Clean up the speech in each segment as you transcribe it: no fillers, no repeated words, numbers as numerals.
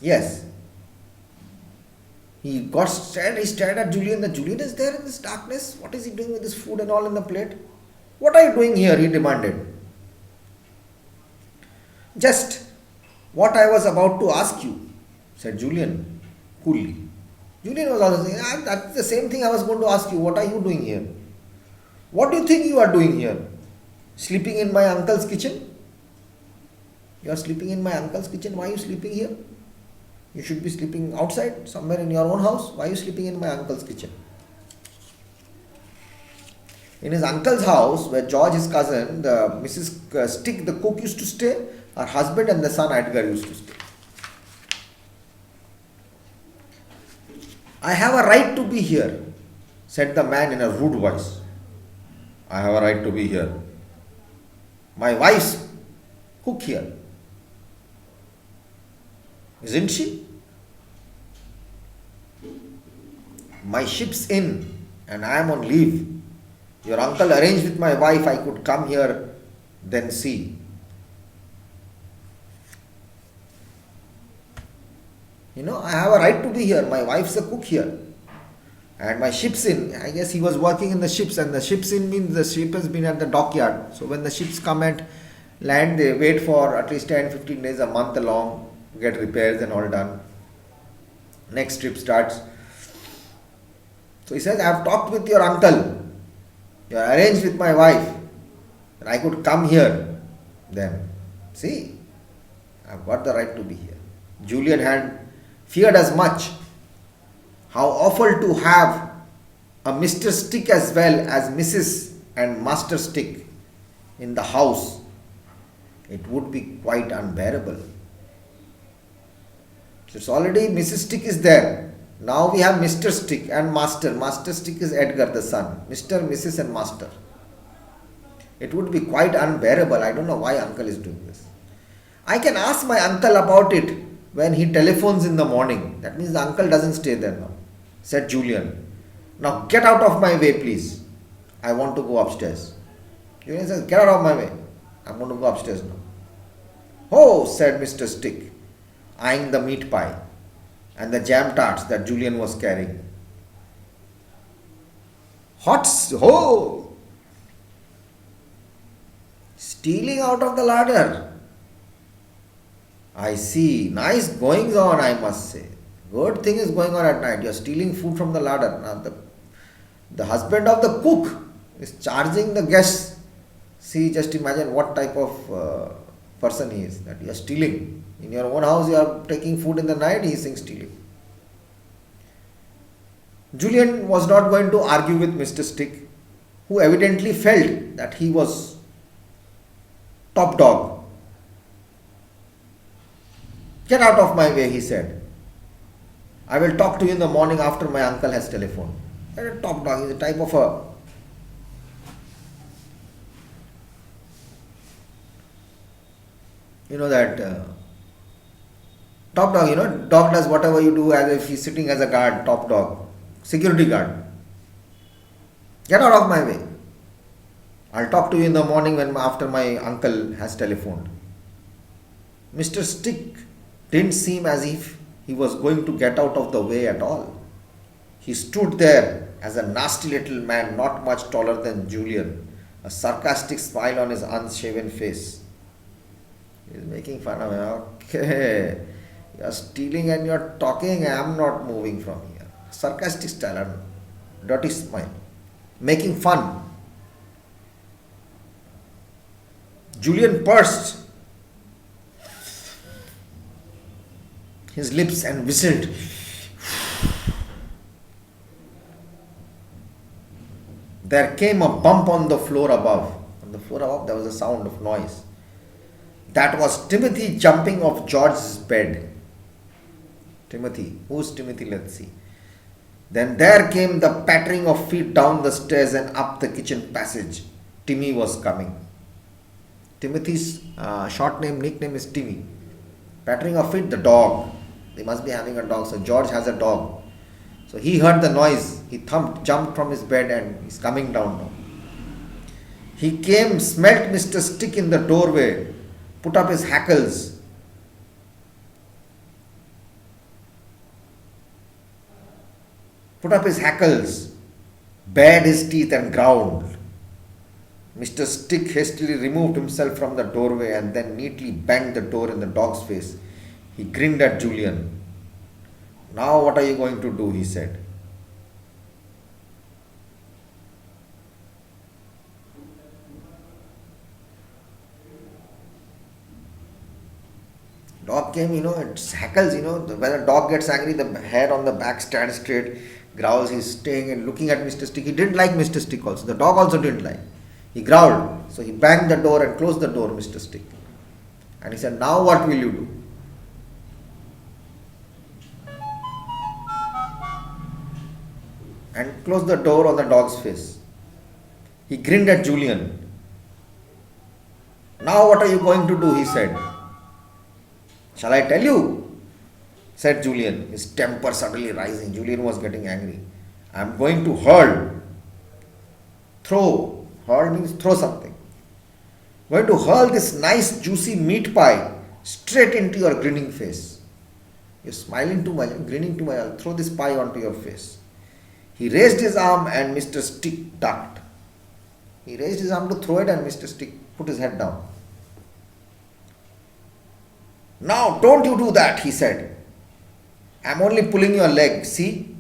Yes. He stared at Julian. The Julian is there in this darkness. What is he doing with this food and all in the plate? What are you doing here? He demanded. Just what I was about to ask you, said Julian coolly. Julian was also saying, that's the same thing I was going to ask you. What are you doing here? What do you think you are doing here? Sleeping in my uncle's kitchen? You are sleeping in my uncle's kitchen. Why are you sleeping here? You should be sleeping outside, somewhere in your own house. Why are you sleeping in my uncle's kitchen? In his uncle's house, where George, his cousin, the Mrs. Stick, the cook, used to stay, her husband and the son Edgar used to stay. I have a right to be here, said the man in a rude voice. I have a right to be here. My wife's cook here. Isn't she? My ship's in and I am on leave. Your uncle arranged with my wife I could come here, then see. I have a right to be here. My wife's a cook here. And my ship's in. I guess he was working in the ships, and the ship's in means the ship has been at the dockyard. So when the ships come and land, they wait for at least 10-15 days, a month along, get repairs and all done. Next trip starts. So he says, I have talked with your uncle. You are arranged with my wife. And I could come here. Then, see, I've got the right to be here. Julian had feared as much. How awful to have a Mr. Stick as well as Mrs. and Master Stick in the house. It would be quite unbearable. So it's already Mrs. Stick is there. Now we have Mr. Stick and Master. Master Stick is Edgar, the son. Mr., Mrs. and Master. It would be quite unbearable. I don't know why uncle is doing this. I can ask my uncle about it when he telephones in the morning. That means the uncle doesn't stay there now, said Julian. Now get out of my way, please. I want to go upstairs. Julian says, get out of my way. I'm going to go upstairs now. Oh, said Mr. Stick, eyeing the meat pie and the jam tarts that Julian was carrying. Ho! Stealing out of the larder. I see. Nice goings on, I must say. Good thing is going on at night. You are stealing food from the larder. Now the husband of the cook is charging the guests. See, just imagine what type of person he is. That you are stealing. In your own house, you are taking food in the night, he is saying stealing. Julian was not going to argue with Mr. Stick, who evidently felt that he was top dog. Get out of my way, he said. I will talk to you in the morning after my uncle has telephoned. A top dog is a type of a top dog, dog does whatever you do as if he's sitting as a guard, top dog, security guard. Get out of my way. I'll talk to you in the morning after my uncle has telephoned. Mr. Stick didn't seem as if he was going to get out of the way at all. He stood there as a nasty little man, not much taller than Julian, a sarcastic smile on his unshaven face. He's making fun of him. Okay, you're stealing and you're talking, I'm not moving from here. Sarcastic style, dirty smile, making fun. Julian pursed his lips and whistled. There came a bump on the floor above. On the floor above, there was a sound of noise. That was Timothy jumping off George's bed. Timothy. Who's Timothy? Let's see. Then there came the pattering of feet down the stairs and up the kitchen passage. Timmy was coming. Timothy's nickname is Timmy. Pattering of feet, the dog. They must be having a dog. So George has a dog. So he heard the noise. He jumped from his bed and he's coming down now. He came, smelt Mr. Stick in the doorway, put up his hackles. put up his hackles, bared his teeth and growled. Mr. Stick hastily removed himself from the doorway and then neatly banged the door in the dog's face. He grinned at Julian. Now what are you going to do? He said. Dog came, it hackles, when a dog gets angry, the hair on the back stands straight, growls, he's staying and looking at Mr. Stick. He didn't like Mr. Stick also. The dog also didn't like. He growled. So he banged the door and closed the door, Mr. Stick. And he said, now what will you do? And closed the door on the dog's face. He grinned at Julian. Now what are you going to do? He said. Shall I tell you? Said Julian, his temper suddenly rising. Julian was getting angry. I am going to hurl. Throw. Hurl means throw something. I'm going to hurl this nice juicy meat pie straight into your grinning face. You're smiling too much, grinning too much. I'll throw this pie onto your face. He raised his arm and Mr. Stick ducked. He raised his arm to throw it and Mr. Stick put his head down. Now don't you do that, he said. I'm only pulling your leg, see?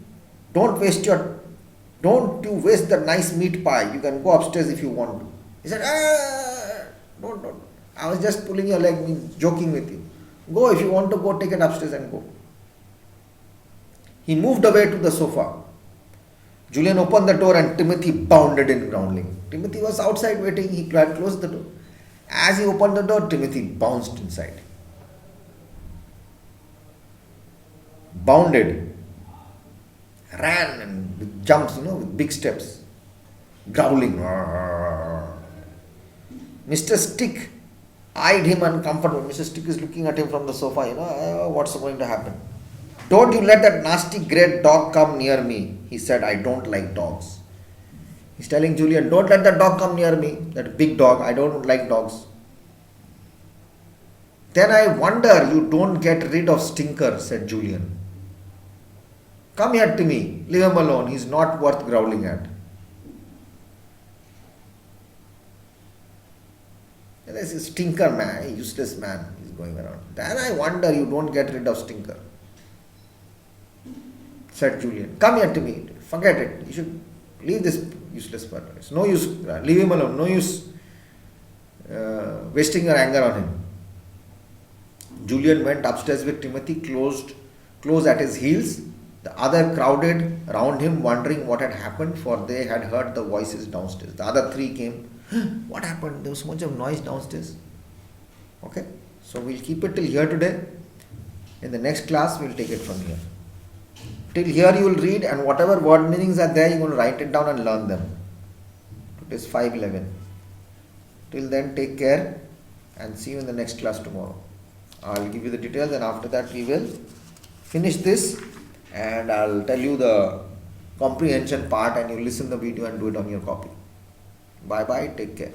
Don't you waste the nice meat pie. You can go upstairs if you want to. He said, don't. I was just pulling your leg, means joking with you. Go if you want to go, take it upstairs and go. He moved away to the sofa. Julian opened the door and Timothy bounded in growling. Timothy was outside waiting. He had closed the door. As he opened the door, Timothy bounced inside. Bounded. Ran and with jumps, with big steps. Growling. Mr. Stick eyed him uncomfortably. Mr. Stick is looking at him from the sofa. What's going to happen? Don't you let that nasty great dog come near me. He said, I don't like dogs. He's telling Julian, don't let that dog come near me. That big dog. I don't like dogs. Then I wonder you don't get rid of Stinker, said Julian. Come here, Timmy. Leave him alone. He's not worth growling at. This is Stinker man, a useless man is going around. Then I wonder you don't get rid of Stinker, said Julian. Come here, Timmy. Forget it. You should leave this useless person. It's no use. Leave him alone. No use wasting your anger on him. Julian went upstairs with Timothy close at his heels. The other crowded round him, wondering what had happened, for they had heard the voices downstairs. The other three came. What happened? There was so much of noise downstairs. Okay, so we'll keep it till here today. In the next class, we'll take it from here. Till here, you will read, and whatever word meanings are there, you're going to write it down and learn them. It is 5:11. Till then, take care and see you in the next class tomorrow. I'll give you the details, and after that, we will finish this. And I'll tell you the comprehension part, and you listen the video and do it on your copy. Bye bye, take care.